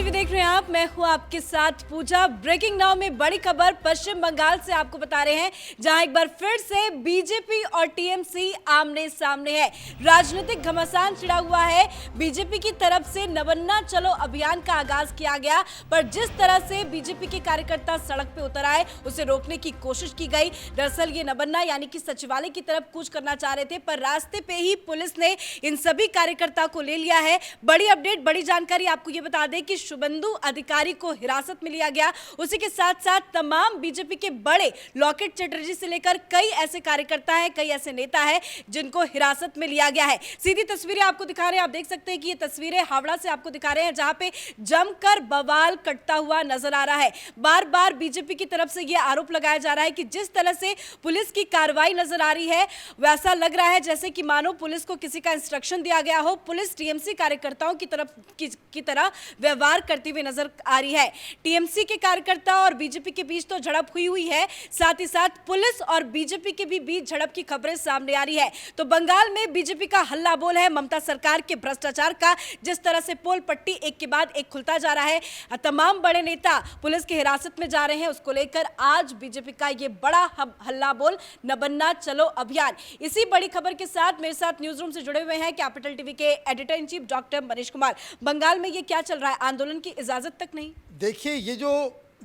TV देख रहे हैं आप, मैं हूं आपके साथ पूजा। ब्रेकिंग नाउ में बड़ी खबर पश्चिम बंगाल से आपको बता रहे हैं, जहां एक बार फिर से बीजेपी और टीएमसी आमने सामने है। राजनीतिक घमासान छिड़ा हुआ है। बीजेपी की तरफ से नवन्ना चलो अभियान का आगाज किया गया, पर जिस तरह से बीजेपी के कार्यकर्ता सड़क पे उतर आए, उसे रोकने की कोशिश की गई। दरअसल ये नवन्ना यानी कि सचिवालय की तरफ कूच करना चाह रहे थे, पर रास्ते पे ही पुलिस ने इन सभी कार्यकर्ता को ले लिया है। बड़ी अपडेट, बड़ी जानकारी आपको ये बता दें कि शुभेंदु अधिकारी को हिरासत में लिया गया। उसी के साथ साथ तमाम बीजेपी के बड़े लॉकेट चटर्जी से लेकर कई ऐसे कार्यकर्ता हैं, कई ऐसे नेता हैं जिनको हिरासत में लिया गया है। सीधी तस्वीरें आपको दिखा रहे हैं, आप देख सकते हैं कि ये तस्वीरें हावड़ा से आपको दिखा रहे हैं, जहां पे जमकर बवाल कटता हुआ नजर आ रहा है। बार बार बीजेपी की तरफ से यह आरोप लगाया जा रहा है कि जिस तरह से पुलिस की कार्रवाई नजर आ रही है, वैसा लग रहा है जैसे कि मानो पुलिस को किसी का इंस्ट्रक्शन दिया गया हो। पुलिस टीएमसी कार्यकर्ताओं की तरह व्यवहार करती हुई नजर आ रही है। टीएमसी के कार्यकर्ता और बीजेपी के बीच तो झड़प हुई है, साथ ही साथ पुलिस और बीजेपी के भी बीच झड़प की खबरें सामने आ रही है। तो बंगाल में बीजेपी का हल्ला बोल है ममता सरकार के भ्रष्टाचार का। जिस तरह से पोल पट्टी एक के बाद एक खुलता जा रहा है, तमाम बड़े नेता पुलिस की हिरासत में जा रहे हैं, उसको लेकर आज बीजेपी का ये बड़ा हल्ला बोल नवन्ना चलो अभियान। इसी बड़ी खबर के साथ मेरे साथ न्यूज रूम से जुड़े हुए हैं कैपिटल टीवी के editor in chief doctor Manish Kumar. Bengal में ये क्या चल रहा है? आंदोलन की इजाजत तक नहीं। देखिए, ये जो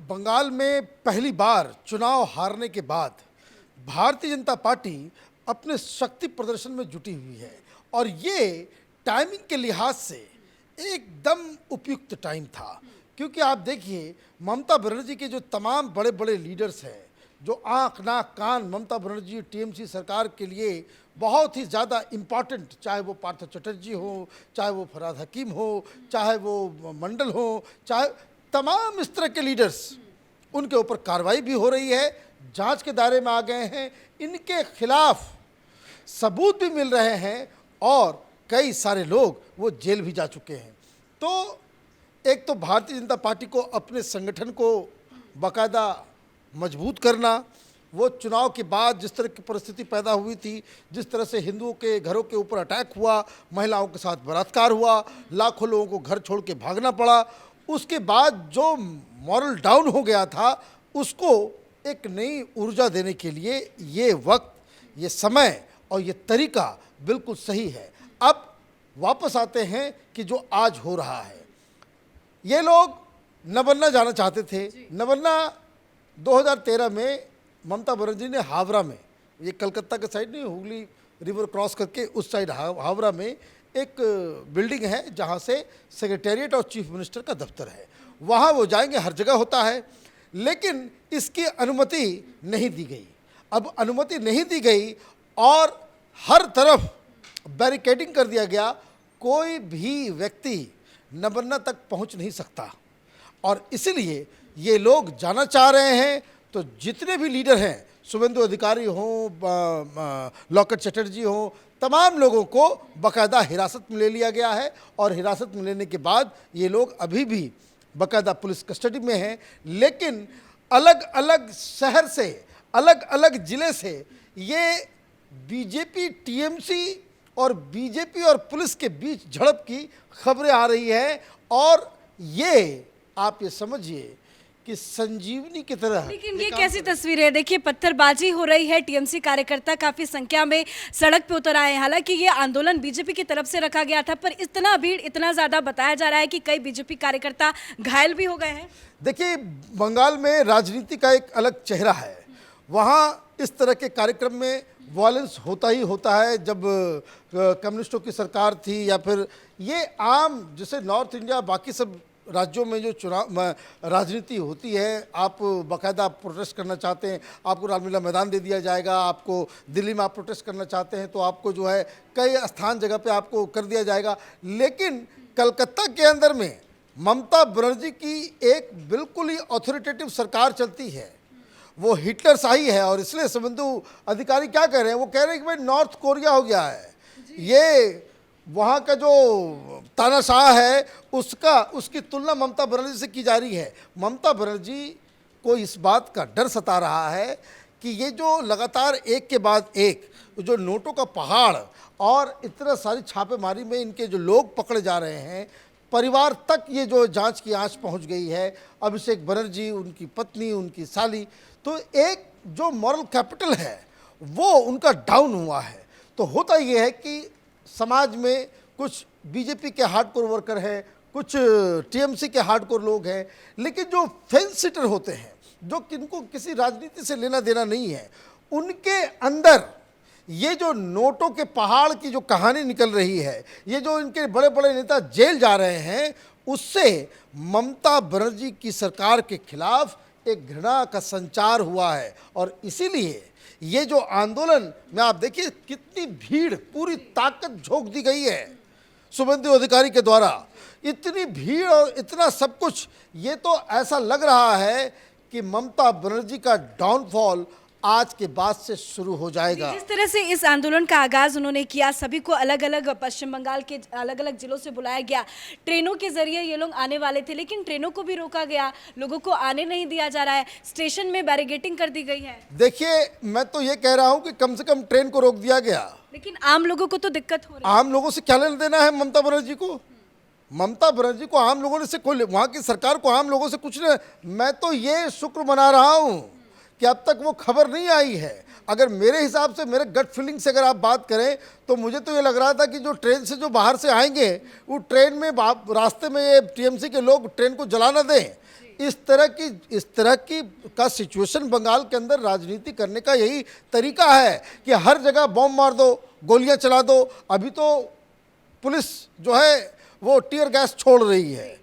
बंगाल में पहली बार चुनाव हारने के बाद भारतीय जनता पार्टी अपने शक्ति प्रदर्शन में जुटी हुई है, और ये टाइमिंग के लिहाज से एकदम उपयुक्त टाइम था। क्योंकि आप देखिए, ममता बनर्जी के जो तमाम बड़े बड़े लीडर्स हैं, जो आँख नाक कान ममता बनर्जी टीएमसी सरकार के लिए बहुत ही ज़्यादा इम्पॉर्टेंट, चाहे वो पार्थ चटर्जी हो, चाहे वो फरहाद हकीम हो, चाहे वो मंडल हो, चाहे तमाम इस तरह के लीडर्स, उनके ऊपर कार्रवाई भी हो रही है, जांच के दायरे में आ गए हैं, इनके खिलाफ सबूत भी मिल रहे हैं, और कई सारे लोग वो जेल भी जा चुके हैं। तो एक तो भारतीय जनता पार्टी को अपने संगठन को बाकायदा मजबूत करना, वो चुनाव के बाद जिस तरह की परिस्थिति पैदा हुई थी, जिस तरह से हिंदुओं के घरों के ऊपर अटैक हुआ, महिलाओं के साथ बलात्कार हुआ, लाखों लोगों को घर छोड़ के भागना पड़ा, उसके बाद जो मॉरल डाउन हो गया था, उसको एक नई ऊर्जा देने के लिए ये वक्त, ये समय और ये तरीका बिल्कुल सही है। अब वापस आते हैं कि जो आज हो रहा है, ये लोग नवन्ना जाना चाहते थे। नवन्ना 2013 में ममता बनर्जी ने हावड़ा में, ये कलकत्ता के साइड नहीं, हुगली रिवर क्रॉस करके उस साइड हावड़ा में एक बिल्डिंग है जहाँ से सेक्रेटेरिएट और चीफ मिनिस्टर का दफ्तर है, वहाँ वो जाएंगे। हर जगह होता है, लेकिन इसकी अनुमति नहीं दी गई। अब अनुमति नहीं दी गई और हर तरफ बैरिकेडिंग कर दिया गया, कोई भी व्यक्ति नवन्ना तक पहुँच नहीं सकता, और इसीलिए ये लोग जाना चाह रहे हैं। तो जितने भी लीडर हैं, शुभेंदु अधिकारी हों, लॉकेट चटर्जी हों, तमाम लोगों को बाकायदा हिरासत में ले लिया गया है, और हिरासत में लेने के बाद ये लोग अभी भी बाकायदा पुलिस कस्टडी में हैं। लेकिन अलग अलग शहर से, अलग अलग ज़िले से ये बीजेपी टीएमसी और बीजेपी और पुलिस के बीच झड़प की खबरें आ रही हैं, और ये आप ये समझिए कि संजीवनी की तरह। लेकिन ये कैसी तस्वीर है? देखिए, पत्थरबाजी हो रही है, टीएमसी कार्यकर्ता काफी संख्या में सड़क पे उतर आए हैं। हालांकि ये आंदोलन बीजेपी की तरफ से रखा गया था, पर इतना भीड़, इतना ज्यादा बताया जा रहा है कि कई बीजेपी कार्यकर्ता घायल भी हो गए हैं। देखिए, बंगाल में राजनीति का एक अलग चेहरा है। वहाँ इस तरह के कार्यक्रम में वायलेंस होता ही होता है। जब कम्युनिस्टों की सरकार थी, या फिर ये आम जैसे नॉर्थ इंडिया, बाकी सब राज्यों में जो चुनाव राजनीति होती है, आप बाकायदा प्रोटेस्ट करना चाहते हैं, आपको रामलीला मैदान दे दिया जाएगा। आपको दिल्ली में आप प्रोटेस्ट करना चाहते हैं तो आपको जो है कई स्थान जगह पे आपको कर दिया जाएगा। लेकिन कलकत्ता के अंदर में ममता बनर्जी की एक बिल्कुल ही ऑथोरिटेटिव सरकार चलती है, वो हिटलर शाही है। और इसलिए शुभेंदु अधिकारी क्या कह रहे हैं? वो कह रहे हैं कि भाई नॉर्थ कोरिया हो गया है, ये वहाँ का जो तानाशाह है उसकी तुलना ममता बनर्जी से की जा रही है। ममता बनर्जी को इस बात का डर सता रहा है कि ये जो लगातार एक के बाद एक जो नोटों का पहाड़ और इतना सारी छापेमारी में इनके जो लोग पकड़े जा रहे हैं, परिवार तक ये जो जांच की आंच पहुंच गई है, अभिषेक बनर्जी, उनकी पत्नी, उनकी साली, तो एक जो मॉरल कैपिटल है वो उनका डाउन हुआ है। तो होता ये है कि समाज में कुछ बीजेपी के हार्डकोर वर्कर हैं, कुछ टीएमसी के हार्डकोर लोग हैं, लेकिन जो फेंस सिटर होते हैं, जो किनको किसी राजनीति से लेना देना नहीं है, उनके अंदर ये जो नोटों के पहाड़ की जो कहानी निकल रही है, ये जो इनके बड़े बड़े नेता जेल जा रहे हैं, उससे ममता बनर्जी की सरकार के खिलाफ एक घृणा का संचार हुआ है। और इसीलिए ये जो आंदोलन में आप देखिए कितनी भीड़, पूरी ताकत झोंक दी गई है शुभेंदु अधिकारी के द्वारा, इतनी भीड़ और इतना सब कुछ, ये तो ऐसा लग रहा है कि ममता बनर्जी का डाउनफॉल आज के बाद से शुरू हो जाएगा। जिस तरह से इस आंदोलन का आगाज उन्होंने किया, सभी को अलग अलग पश्चिम बंगाल के अलग अलग जिलों से बुलाया गया, ट्रेनों के जरिए ये लोग आने वाले थे, लेकिन ट्रेनों को भी रोका गया, लोगों को आने नहीं दिया जा रहा है, स्टेशन में बैरिकेडिंग कर दी गई है। देखिए, मैं तो ये कह रहा हूं कि कम से कम ट्रेन को रोक दिया गया, लेकिन आम लोगों को तो दिक्कत हो रही है। आम लोगों से क्या लेना देना है ममता बनर्जी को? ममता बनर्जी को आम लोगों ने से कोई, वहां की सरकार को आम लोगों से कुछ नहीं। मैं तो ये शुक्र मना रहा हूं कि अब तक वो खबर नहीं आई है। अगर मेरे हिसाब से, मेरे गट फीलिंग से अगर आप बात करें, तो मुझे तो ये लग रहा था कि जो ट्रेन से जो बाहर से आएंगे, वो ट्रेन में रास्ते में ये टीएमसी के लोग ट्रेन को जला ना दें। इस तरह की का सिचुएशन बंगाल के अंदर राजनीति करने का यही तरीका है कि हर जगह बॉम्ब मार दो, गोलियां चला दो। अभी तो पुलिस जो है वो टीयर गैस छोड़ रही है,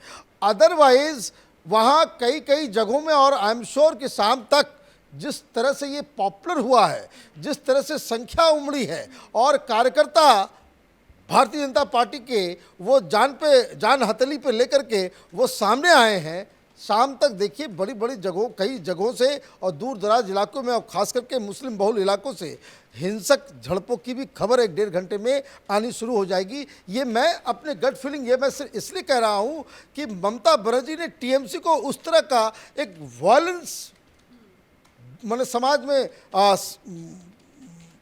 अदरवाइज वहाँ कई कई जगहों में, और आई एम श्योर कि शाम तक जिस तरह से ये पॉपुलर हुआ है, जिस तरह से संख्या उमड़ी है, और कार्यकर्ता भारतीय जनता पार्टी के वो जान हथेली पे लेकर के वो सामने आए हैं, शाम तक देखिए बड़ी बड़ी जगहों, कई जगहों से और दूर दराज इलाकों में, और खास करके मुस्लिम बहुल इलाकों से हिंसक झड़पों की भी खबर 1-1.5 घंटे में आनी शुरू हो जाएगी। ये मैं अपने गट फीलिंग, ये मैं सिर्फ इसलिए कह रहा हूँ कि ममता बनर्जी ने टीएमसी को उस तरह का एक वायलेंस, माने समाज में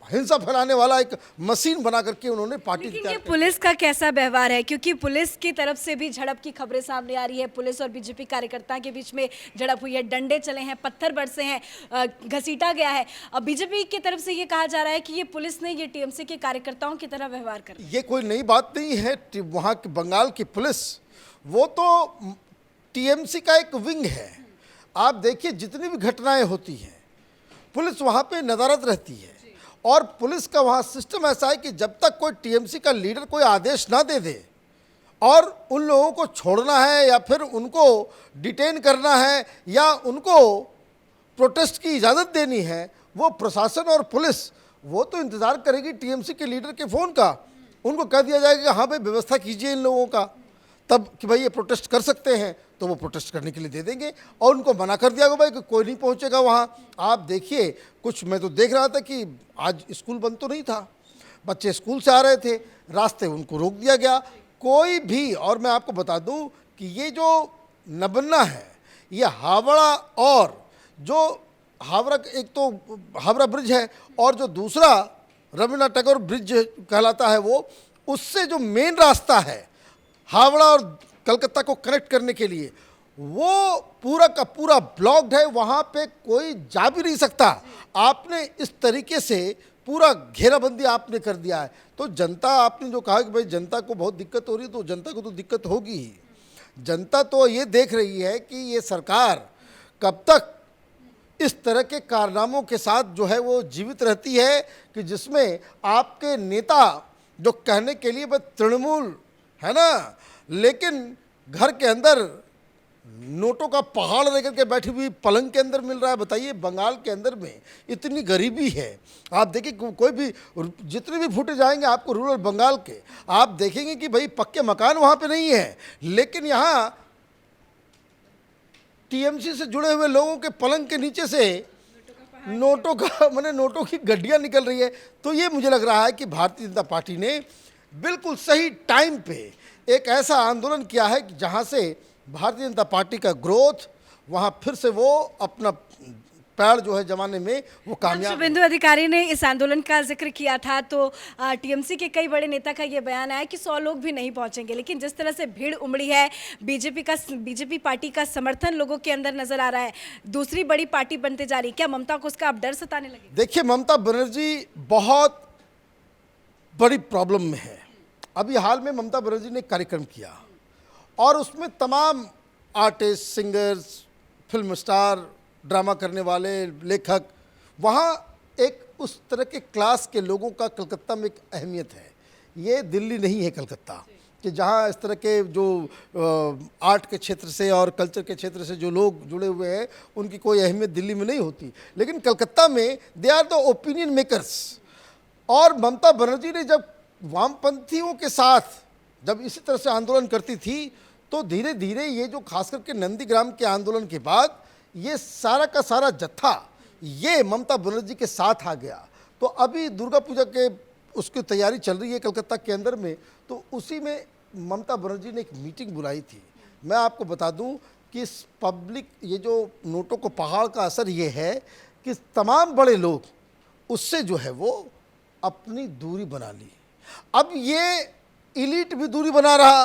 हिंसा फैलाने वाला एक मशीन बना करके उन्होंने पार्टी। लेकिन ये पुलिस का कैसा व्यवहार है, क्योंकि पुलिस की तरफ से भी झड़प की खबरें सामने आ रही है, पुलिस और बीजेपी कार्यकर्ता के बीच में झड़प हुई है, डंडे चले हैं, पत्थर बरसे हैं, घसीटा गया है। अब बीजेपी की तरफ से ये कहा जा रहा है कि ये पुलिस ने ये टीएमसी के कार्यकर्ताओं की तरह व्यवहार कर। ये कोई नई बात नहीं है। वहाँ की बंगाल की पुलिस वो तो टीएमसी का एक विंग है। आप देखिए जितनी भी घटनाएं होती हैं, पुलिस वहाँ पे नदारत रहती है, और पुलिस का वहाँ सिस्टम ऐसा है कि जब तक कोई टीएमसी का लीडर कोई आदेश ना दे दे, और उन लोगों को छोड़ना है या फिर उनको डिटेन करना है या उनको प्रोटेस्ट की इजाज़त देनी है, वो प्रशासन और पुलिस वो तो इंतज़ार करेगी टीएमसी के लीडर के फ़ोन का। उनको कह दिया जाएगा कि हाँ भाई व्यवस्था कीजिए इन लोगों का, तब कि भाई ये प्रोटेस्ट कर सकते हैं, तो वो प्रोटेस्ट करने के लिए दे देंगे, और उनको मना कर दिया गया भाई कि कोई नहीं पहुंचेगा वहाँ। आप देखिए, कुछ मैं तो देख रहा था कि आज स्कूल बंद तो नहीं था, बच्चे स्कूल से आ रहे थे, रास्ते उनको रोक दिया गया, कोई भी। और मैं आपको बता दूं कि ये जो नबन्ना है, ये हावड़ा, और जो हावड़ा, एक तो हावड़ा ब्रिज है, और जो दूसरा रवींद्रनाथ टैगोर ब्रिज कहलाता है, वो उससे जो मेन रास्ता है हावड़ा और कलकत्ता को कनेक्ट करने के लिए, वो पूरा का पूरा ब्लॉक्ड है, वहाँ पे कोई जा भी नहीं सकता। आपने इस तरीके से पूरा घेराबंदी आपने कर दिया है। तो जनता, आपने जो कहा कि भाई जनता को बहुत दिक्कत हो रही है, तो जनता को तो दिक्कत होगी ही। जनता तो ये देख रही है कि ये सरकार कब तक इस तरह के कारनामों के साथ जो है वो जीवित रहती है, कि जिसमें आपके नेता जो कहने के लिए बस तृणमूल है ना, लेकिन घर के अंदर नोटों का पहाड़ लेकर के बैठी हुई पलंग के अंदर मिल रहा है। बताइए, बंगाल के अंदर में इतनी गरीबी है। आप देखिए, कोई भी, जितने भी फुटेज आएंगे आपको रूरल बंगाल के, आप देखेंगे कि भाई पक्के मकान वहाँ पे नहीं है, लेकिन यहाँ टीएमसी से जुड़े हुए लोगों के पलंग के नीचे से नोटों का, माने नोटों की गड्डियाँ निकल रही है। तो ये मुझे लग रहा है कि भारतीय जनता पार्टी ने बिल्कुल सही टाइम पे एक ऐसा आंदोलन किया है कि जहाँ से भारतीय जनता पार्टी का ग्रोथ, वहाँ फिर से वो अपना पैर जो है जमाने में वो कामयाब। शुभेंदु अधिकारी ने इस आंदोलन का जिक्र किया था तो टीएमसी के कई बड़े नेता का ये बयान आया कि 100 लोग भी नहीं पहुंचेंगे, लेकिन जिस तरह से भीड़ उमड़ी है, बीजेपी पार्टी का समर्थन लोगों के अंदर नजर आ रहा है, दूसरी बड़ी पार्टी बनते जा रही है, क्या ममता को उसका अब डर सताने लगे? देखिए, ममता बनर्जी बहुत बड़ी प्रॉब्लम में है। अभी हाल में ममता बनर्जी ने कार्यक्रम किया और उसमें तमाम artist, singers, film star, drama करने वाले, लेखक, वहाँ एक उस तरह के क्लास के लोगों का कलकत्ता में एक अहमियत है। ये दिल्ली नहीं है कलकत्ता, कि जहाँ इस तरह के जो आर्ट के क्षेत्र से और कल्चर के क्षेत्र से जो लोग जुड़े हुए हैं उनकी कोई अहमियत दिल्ली में नहीं होती, लेकिन कलकत्ता में they are the opinion makers. और ममता बनर्जी ने जब वामपंथियों के साथ जब इसी तरह से आंदोलन करती थी तो धीरे धीरे ये जो खास करके नंदीग्राम के आंदोलन के बाद ये सारा का सारा जत्था ये ममता बनर्जी के साथ आ गया। तो अभी दुर्गा पूजा के उसकी तैयारी चल रही है कलकत्ता के अंदर में, तो उसी में ममता बनर्जी ने एक मीटिंग बुलाई थी। मैं आपको बता दूं कि इस पब्लिक ये जो नोटों को पहाड़ का असर ये है कि तमाम बड़े लोग उससे जो है वो अपनी दूरी बना ली। अब ये इलीट भी दूरी बना रहा,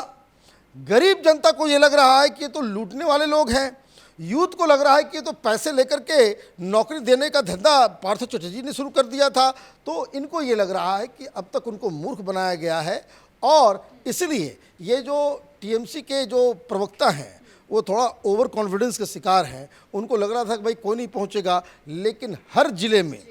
गरीब जनता को ये लग रहा है कि ये तो लूटने वाले लोग हैं, यूथ को लग रहा है कि ये तो पैसे लेकर के नौकरी देने का धंधा पार्थ चटर्जी ने शुरू कर दिया था, तो इनको ये लग रहा है कि अब तक उनको मूर्ख बनाया गया है। और इसलिए ये जो टीएमसी के जो प्रवक्ता हैं वो थोड़ा ओवर कॉन्फिडेंस के शिकार हैं। उनको लग रहा था कि भाई कोई नहीं पहुंचेगा, लेकिन हर जिले में,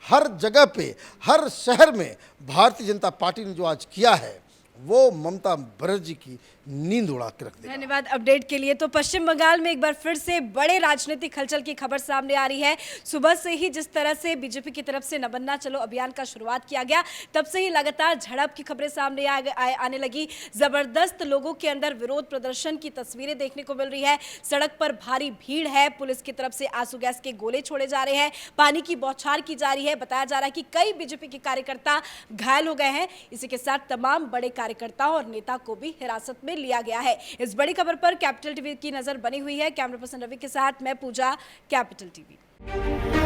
हर जगह पे, हर शहर में भारतीय जनता पार्टी ने जो आज किया है वो ममता बनर्जी की नींद उड़ा के रख देगा। धन्यवाद अपडेट के लिए। तो पश्चिम बंगाल में एक बार फिर से बड़े राजनीतिक हलचल की खबर सामने आ रही है। सुबह से ही जिस तरह से बीजेपी की तरफ से न बनना चलो अभियान का शुरुआत किया गया, तब से ही लगातार झड़प की खबरें सामने आने लगी। जबरदस्त लोगों के अंदर विरोध प्रदर्शन की तस्वीरें देखने को मिल रही है। सड़क पर भारी भीड़ है, पुलिस की तरफ से आंसू गैस के गोले छोड़े जा रहे हैं, पानी की बौछार की जा रही है। बताया जा रहा है कि कई बीजेपी के कार्यकर्ता घायल हो गए हैं। इसी के साथ तमाम बड़े कार्यकर्ताओं और नेता को भी हिरासत में लिया गया है। इस बड़ी खबर पर कैपिटल टीवी की नजर बनी हुई है। कैमरा पर्सन रवि के साथ मैं पूजा, कैपिटल टीवी।